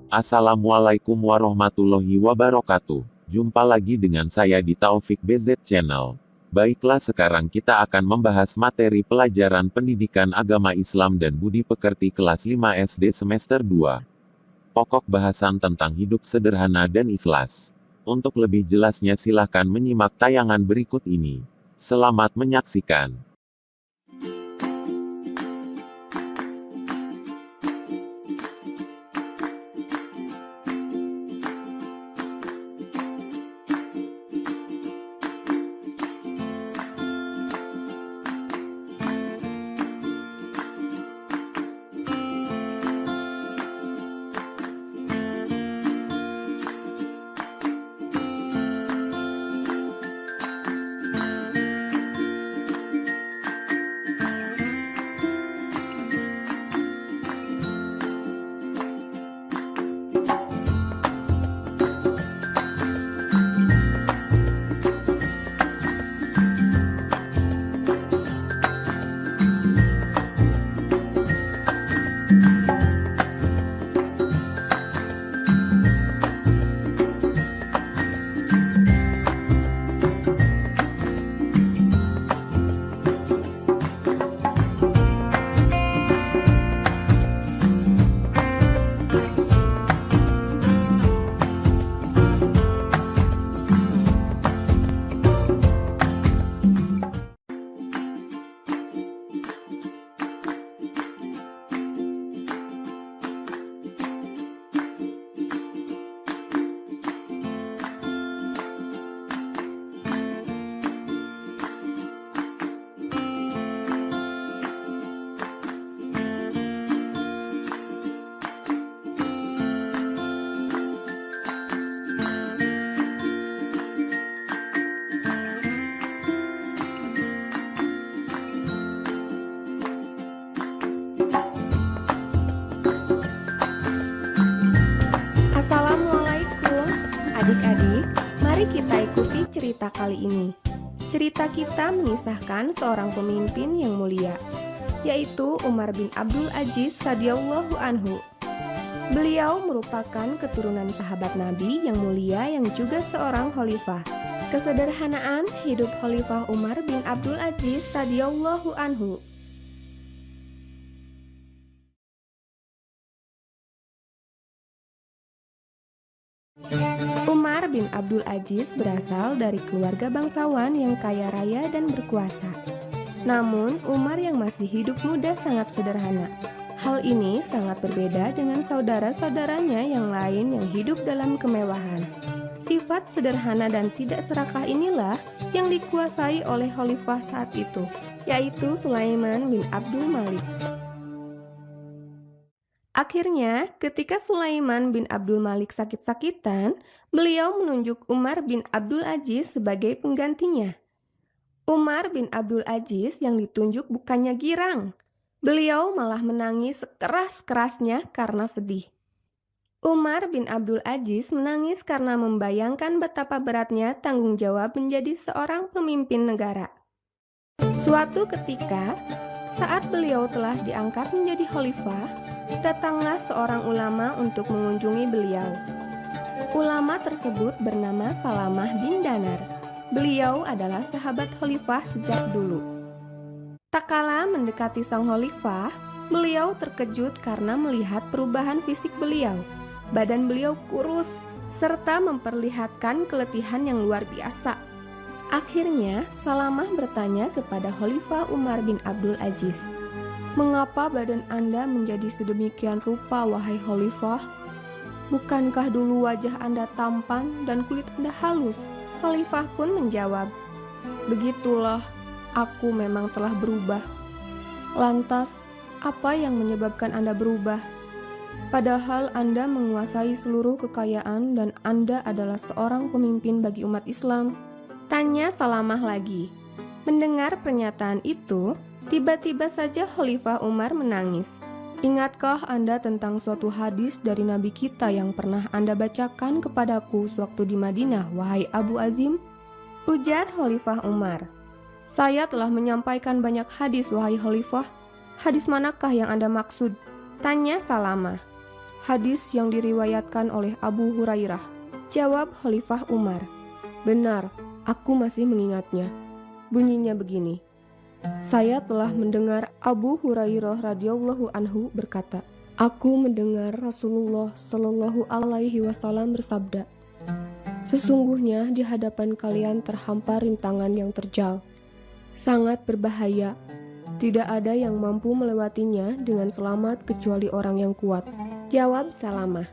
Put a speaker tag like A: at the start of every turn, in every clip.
A: Assalamualaikum warahmatullahi wabarakatuh. Jumpa lagi dengan saya di Taufik BZ Channel. Baiklah, sekarang kita akan membahas materi pelajaran pendidikan agama Islam dan budi pekerti kelas 5 SD semester 2. Pokok bahasan tentang hidup sederhana dan ikhlas. Untuk lebih jelasnya silahkan menyimak tayangan berikut ini. Selamat menyaksikan.
B: Assalamualaikum adik-adik, mari kita ikuti cerita kali ini. Cerita kita mengisahkan seorang pemimpin yang mulia, yaitu Umar bin Abdul Aziz radhiyallahu anhu. Beliau merupakan keturunan sahabat Nabi yang mulia yang juga seorang khalifah. Kesederhanaan hidup Khalifah Umar bin Abdul Aziz radhiyallahu anhu. Umar bin Abdul Aziz berasal dari keluarga bangsawan yang kaya raya dan berkuasa. Namun, Umar yang masih hidup muda sangat sederhana. Hal ini sangat berbeda dengan saudara-saudaranya yang lain yang hidup dalam kemewahan. Sifat sederhana dan tidak serakah inilah yang dikuasai oleh khalifah saat itu, yaitu Sulaiman bin Abdul Malik. Akhirnya, ketika Sulaiman bin Abdul Malik sakit-sakitan, beliau menunjuk Umar bin Abdul Aziz sebagai penggantinya. Umar bin Abdul Aziz yang ditunjuk bukannya girang. Beliau malah menangis sekeras-kerasnya karena sedih. Umar bin Abdul Aziz menangis karena membayangkan betapa beratnya tanggung jawab menjadi seorang pemimpin negara. Suatu ketika, saat beliau telah diangkat menjadi khalifah, datanglah seorang ulama untuk mengunjungi beliau. Ulama tersebut bernama Salamah bin Danar. Beliau adalah sahabat khalifah sejak dulu. Tak kala mendekati sang khalifah, beliau terkejut karena melihat perubahan fisik beliau. Badan beliau kurus, serta memperlihatkan keletihan yang luar biasa. Akhirnya, Salamah bertanya kepada Khalifah Umar bin Abdul Aziz, "Mengapa badan Anda menjadi sedemikian rupa, wahai Khalifah? Bukankah dulu wajah Anda tampan dan kulit Anda halus?" Khalifah pun menjawab, "Begitulah, aku memang telah berubah." "Lantas, apa yang menyebabkan Anda berubah? Padahal Anda menguasai seluruh kekayaan dan Anda adalah seorang pemimpin bagi umat Islam," tanya Salamah lagi. Mendengar pernyataan itu, tiba-tiba saja Khalifah Umar menangis. "Ingatkah Anda tentang suatu hadis dari Nabi kita yang pernah Anda bacakan kepadaku sewaktu di Madinah, wahai Abu Azim?" ujar Khalifah Umar. "Saya telah menyampaikan banyak hadis, wahai Khalifah. Hadis manakah yang Anda maksud?" tanya Salamah. Hadis yang diriwayatkan oleh Abu Hurairah. Jawab Khalifah Umar, "Benar, aku masih mengingatnya." Bunyinya begini: "Saya telah mendengar Abu Hurairah radhiyallahu anhu berkata, aku mendengar Rasulullah Shallallahu alaihi wasallam bersabda, sesungguhnya di hadapan kalian terhampar rintangan yang terjal, sangat berbahaya. Tidak ada yang mampu melewatinya dengan selamat kecuali orang yang kuat." Jawab Salamah.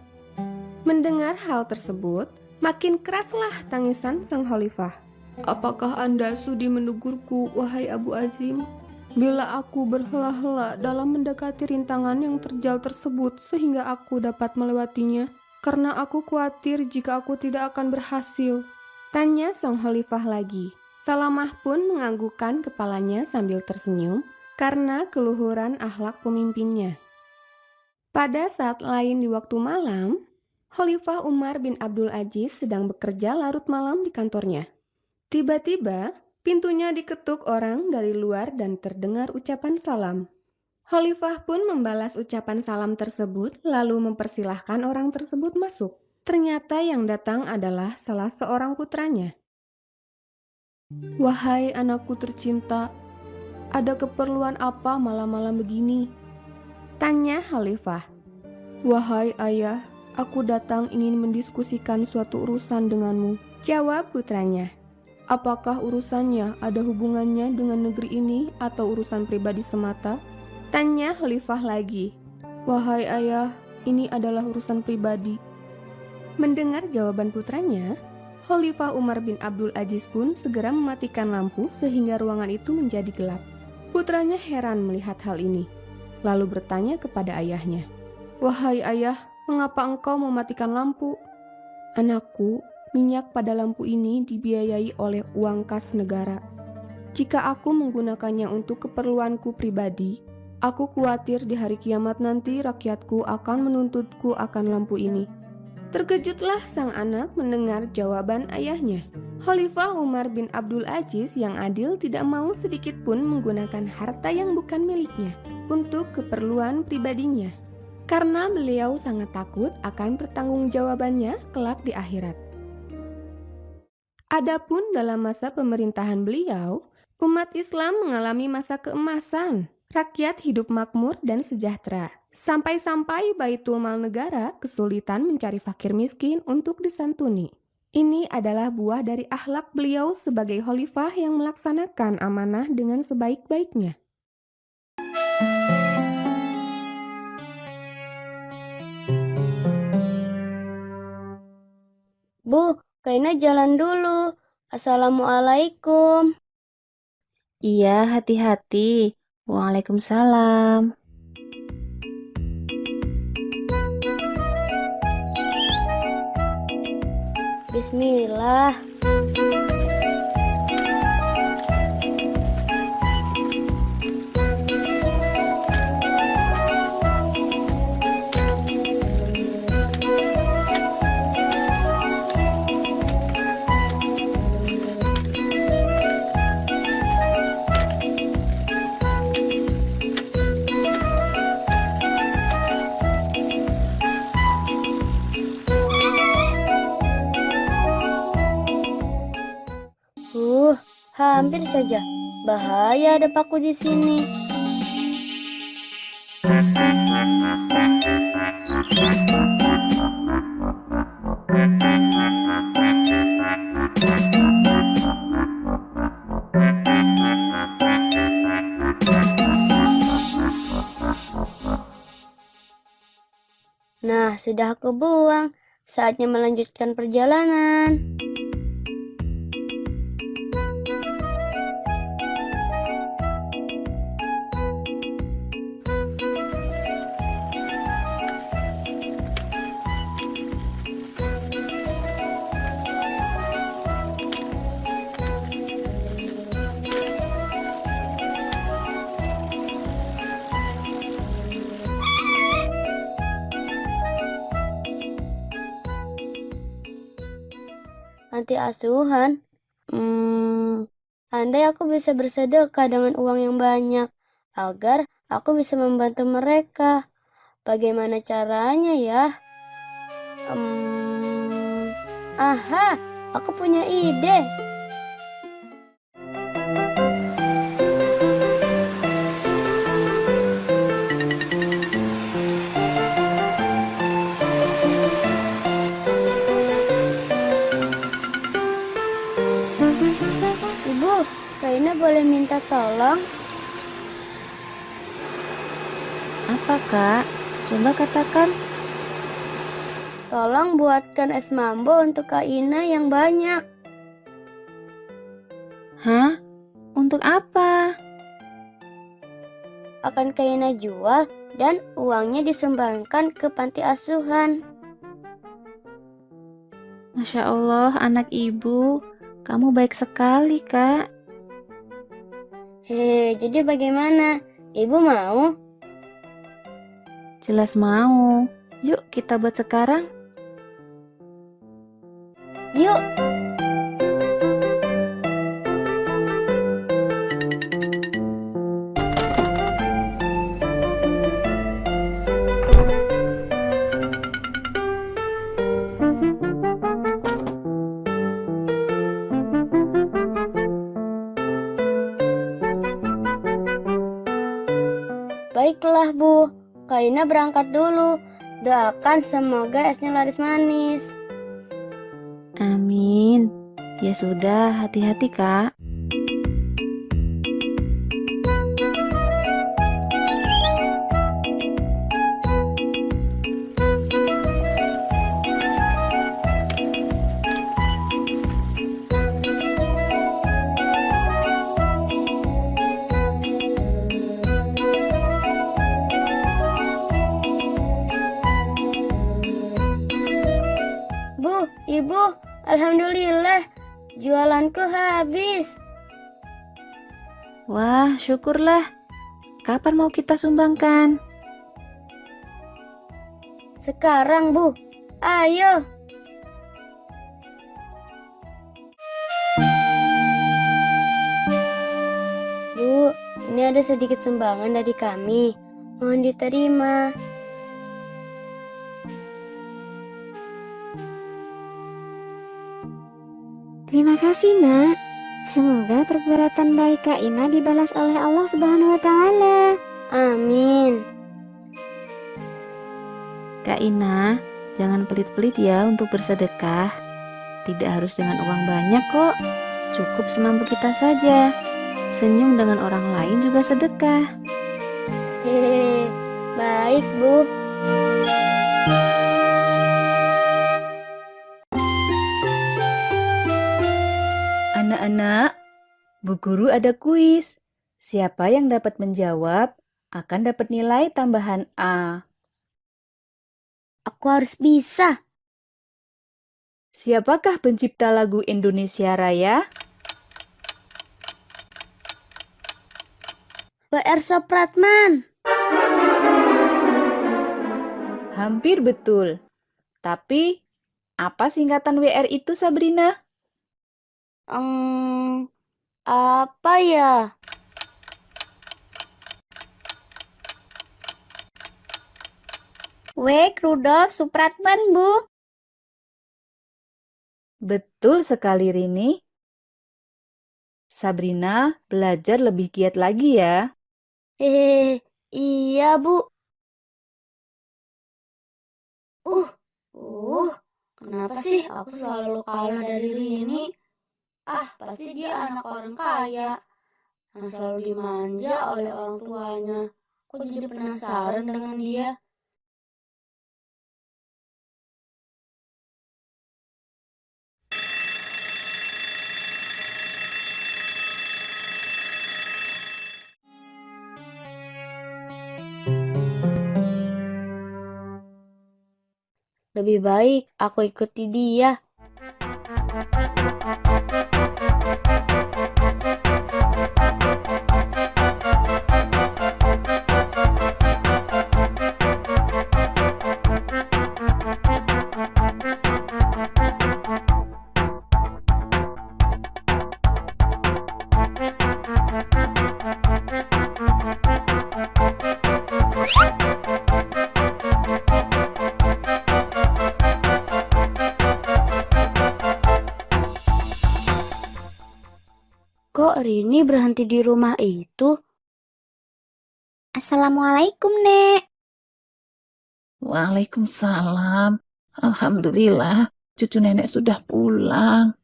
B: Mendengar hal tersebut, makin keraslah tangisan sang khalifah. "Apakah Anda sudi menegurku, wahai Abu Azim? Bila aku berhela-hela dalam mendekati rintangan yang terjal tersebut sehingga aku dapat melewatinya, karena aku khawatir jika aku tidak akan berhasil." Tanya sang khalifah lagi. Salamah pun menganggukkan kepalanya sambil tersenyum karena keluhuran akhlak pemimpinnya. Pada saat lain di waktu malam, Khalifah Umar bin Abdul Aziz sedang bekerja larut malam di kantornya. Tiba-tiba, pintunya diketuk orang dari luar dan terdengar ucapan salam. Khalifah pun membalas ucapan salam tersebut lalu mempersilahkan orang tersebut masuk. Ternyata yang datang adalah salah seorang putranya. "Wahai anakku tercinta, ada keperluan apa malam-malam begini?" Tanya Khalifah. "Wahai ayah, aku datang ingin mendiskusikan suatu urusan denganmu." Jawab putranya. "Apakah urusannya ada hubungannya dengan negeri ini atau urusan pribadi semata?" Tanya Khalifah lagi. "Wahai ayah, ini adalah urusan pribadi." Mendengar jawaban putranya, Khalifah Umar bin Abdul Aziz pun segera mematikan lampu sehingga ruangan itu menjadi gelap. Putranya heran melihat hal ini, lalu bertanya kepada ayahnya, "Wahai ayah, mengapa engkau mematikan lampu?" "Anakku, minyak pada lampu ini dibiayai oleh uang kas negara. Jika aku menggunakannya untuk keperluanku pribadi, aku khawatir di hari kiamat nanti rakyatku akan menuntutku akan lampu ini." Terkejutlah sang anak mendengar jawaban ayahnya. Khalifah Umar bin Abdul Aziz yang adil tidak mau sedikit pun menggunakan harta yang bukan miliknya untuk keperluan pribadinya, karena beliau sangat takut akan pertanggungjawabannya kelak di akhirat. Adapun dalam masa pemerintahan beliau, umat Islam mengalami masa keemasan. Rakyat hidup makmur dan sejahtera. Sampai-sampai Baitul Mal negara kesulitan mencari fakir miskin untuk disantuni. Ini adalah buah dari akhlak beliau sebagai khalifah yang melaksanakan amanah dengan sebaik-baiknya.
C: Bu, Kaina jalan dulu. Assalamualaikum.
D: Iya, hati-hati. Waalaikumsalam.
C: Bismillah. Hampir saja. Bahaya ada paku di sini. Nah, sudah aku buang. Saatnya melanjutkan perjalanan. Panti asuhan. Andai aku bisa bersedekah dengan uang yang banyak, agar aku bisa membantu mereka. bagaimana caranya ya? Aha, aku punya ide. Ibu, Kaina boleh minta tolong?
D: Apa, Kak? Coba katakan.
C: Tolong buatkan es mambo untuk Kak Ina yang banyak.
D: Hah? Untuk apa?
C: Akan Kak Ina jual dan uangnya disumbangkan ke panti asuhan.
D: Masya Allah, anak ibu. Kamu baik sekali, Kak.
C: Hehe, jadi bagaimana? Ibu mau?
D: Jelas mau. Yuk, kita buat sekarang.
C: Yuk. Baiklah, Bu. Kak Ina berangkat dulu. Doakan semoga esnya laris manis.
D: Amin. Ya sudah, hati-hati, Kak.
C: Bu, Ibu, alhamdulillah, jualanku habis.
D: Wah, syukurlah. Kapan mau kita sumbangkan?
C: Sekarang, Bu. Ayo. Bu, ini ada sedikit sumbangan dari kami. Mohon diterima.
E: Terima kasih, Nak. Semoga perbuatan baik Kak Ina dibalas oleh Allah Subhanahu wa Ta'ala.
C: Amin.
D: Kak Ina, jangan pelit-pelit ya untuk bersedekah. Tidak harus dengan uang banyak kok. Cukup semampu kita saja. Senyum dengan orang lain juga sedekah.
C: Hehehe, baik, Bu.
F: Anak-anak, Bu Guru ada kuis. Siapa yang dapat menjawab akan dapat nilai tambahan A.
C: Aku harus bisa.
F: Siapakah pencipta lagu Indonesia Raya?
C: WR Supratman.
F: Hampir betul. Tapi, apa singkatan WR itu, Sabrina?
C: Apa ya? Rudolf Supratman, Bu.
F: Betul sekali, Rini. Sabrina, belajar lebih giat lagi ya.
C: Hehehe, iya, Bu. Kenapa sih aku selalu kalah dari Rini? Pasti dia anak orang kaya yang selalu dimanja oleh orang tuanya. Aku jadi penasaran dengan dia. Lebih baik aku ikuti dia. Rini berhenti di rumah itu?
E: Assalamualaikum, Nek.
G: Waalaikumsalam. Alhamdulillah, cucu nenek sudah pulang.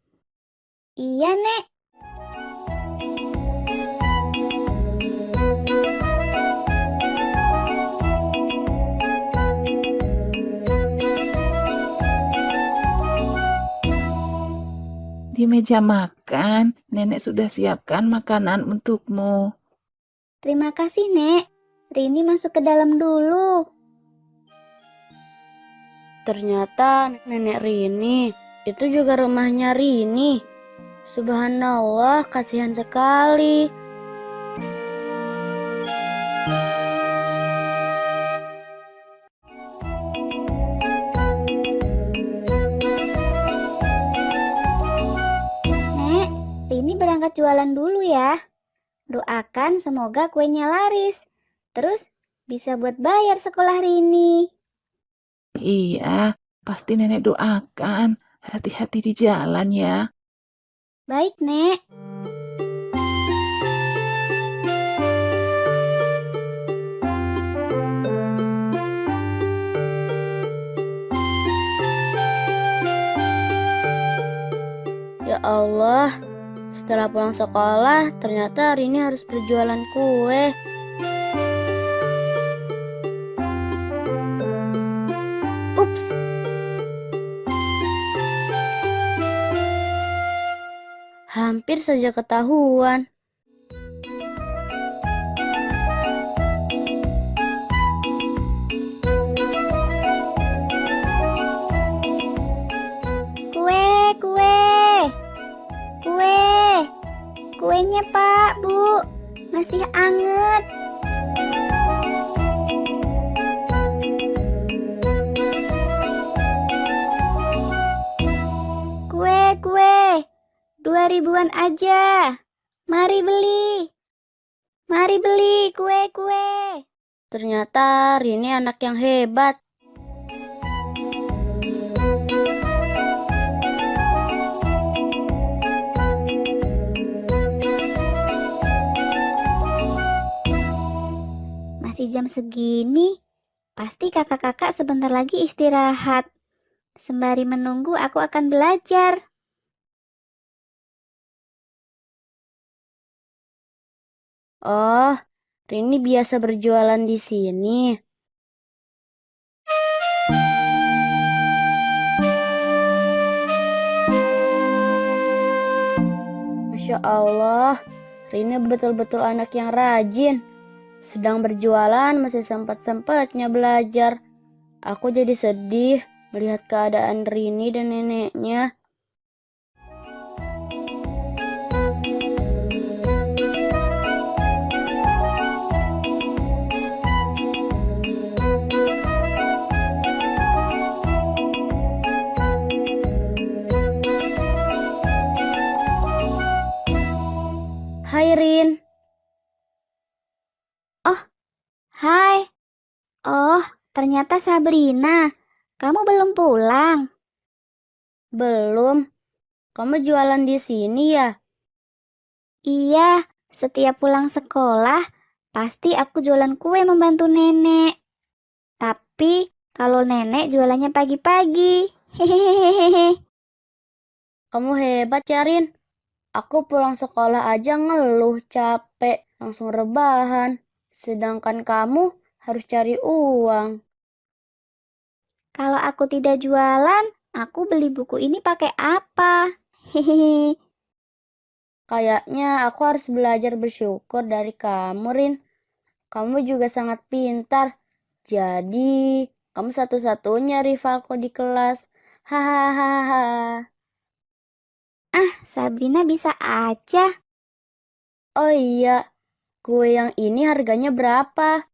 E: Iya, Nek.
G: Di meja makan, nenek sudah siapkan makanan untukmu.
E: Terima kasih, Nek. Rini masuk ke dalam dulu.
C: Ternyata nenek Rini itu juga rumahnya Rini. Subhanallah, kasihan sekali.
E: Nek, Rini berangkat jualan dulu ya. Doakan semoga kuenya laris. Terus bisa buat bayar sekolah Rini.
G: Iya, pasti nenek doakan. Hati-hati di jalan ya.
E: Baik, Nek.
C: Ya Allah, setelah pulang sekolah, ternyata Rini harus berjualan kue. Ups, hampir saja ketahuan.
E: Kue, kue. Kue. Kuenya, Pak, Bu. Masih anget. Kue, kue. 2.000-an aja. Mari beli. Mari beli kue-kue.
C: Ternyata Rini anak yang hebat.
E: Masih jam segini, pasti kakak-kakak sebentar lagi istirahat. Sembari menunggu aku akan belajar.
C: Oh, Rini biasa berjualan di sini. Masya Allah, Rini betul-betul anak yang rajin. Sedang berjualan masih sempat-sempatnya belajar. Aku jadi sedih melihat keadaan Rini dan neneknya. Hai Rin.
E: Hai. Oh, ternyata Sabrina. Kamu belum pulang.
C: Belum. Kamu jualan di sini ya?
E: Iya, setiap pulang sekolah, pasti aku jualan kue membantu nenek. Tapi, kalau nenek jualannya pagi-pagi. Hehehehe.
C: Kamu hebat ya Rin. Aku pulang sekolah aja ngeluh capek, langsung rebahan. Sedangkan kamu harus cari uang.
E: Kalau aku tidak jualan, aku beli buku ini pakai apa? Hehehe.
C: Kayaknya aku harus belajar bersyukur dari kamu, Rin. Kamu juga sangat pintar. Jadi, kamu satu-satunya rivalku di kelas. Hahaha.
E: Sabrina bisa aja.
C: Oh iya, kue yang ini harganya berapa?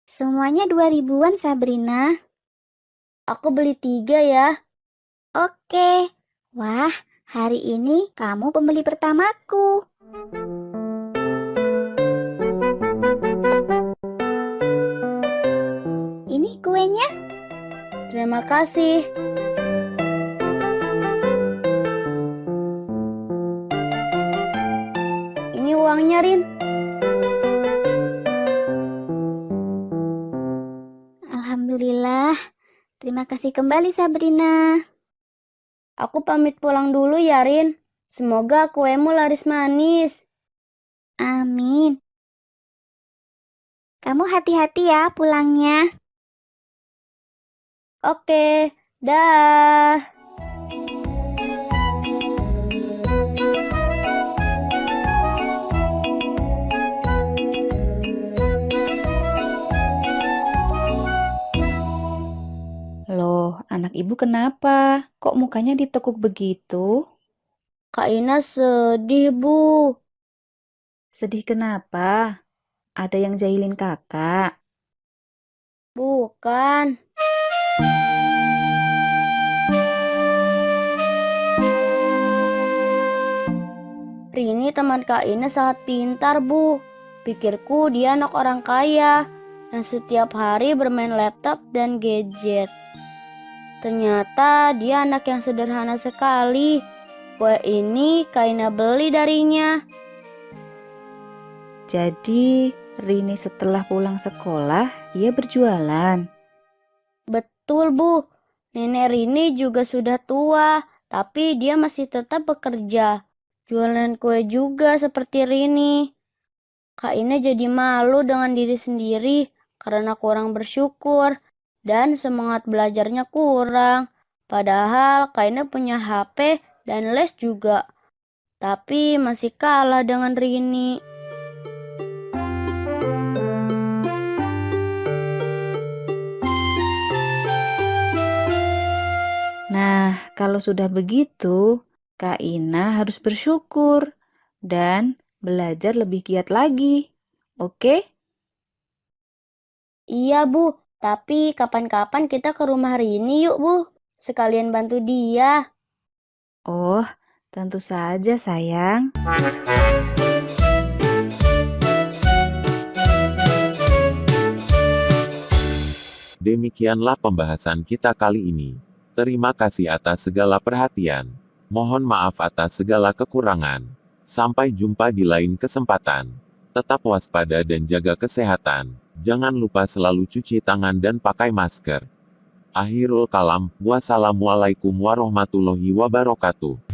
E: Semuanya 2.000-an, Sabrina.
C: Aku beli 3 ya.
E: Oke. Wah, hari ini kamu pembeli pertamaku. Ini kuenya.
C: Terima kasih.
E: Alhamdulillah. Terima kasih kembali Sabrina.
C: Aku pamit pulang dulu ya, Rin. Semoga kuemu laris manis.
E: Amin. Kamu hati-hati ya pulangnya.
C: Oke, dah.
F: Loh, anak ibu kenapa? Kok mukanya ditekuk begitu?
C: Kak Ina sedih, Bu.
F: Sedih kenapa? Ada yang jahilin kakak?
C: Bukan. Rini teman Kak Ina sangat pintar, Bu. Pikirku dia anak orang kaya yang setiap hari bermain laptop dan gadget. Ternyata dia anak yang sederhana sekali. Kue ini Kak Ina beli darinya.
F: Jadi, Rini setelah pulang sekolah, ia berjualan.
C: Betul, Bu. Nenek Rini juga sudah tua, tapi dia masih tetap bekerja. Jualan kue juga seperti Rini. Kak Ina jadi malu dengan diri sendiri karena kurang bersyukur dan semangat belajarnya kurang. Padahal Kak Ina punya HP dan les juga. Tapi masih kalah dengan Rini.
F: Nah, kalau sudah begitu, Kak Ina harus bersyukur dan belajar lebih giat lagi. Oke?
C: Iya, Bu. Tapi kapan-kapan kita ke rumah Rini yuk, Bu. Sekalian bantu dia.
F: Oh, tentu saja sayang.
A: Demikianlah pembahasan kita kali ini. Terima kasih atas segala perhatian. Mohon maaf atas segala kekurangan. Sampai jumpa di lain kesempatan. Tetap waspada dan jaga kesehatan. Jangan lupa selalu cuci tangan dan pakai masker. Akhirul kalam, wassalamualaikum warahmatullahi wabarakatuh.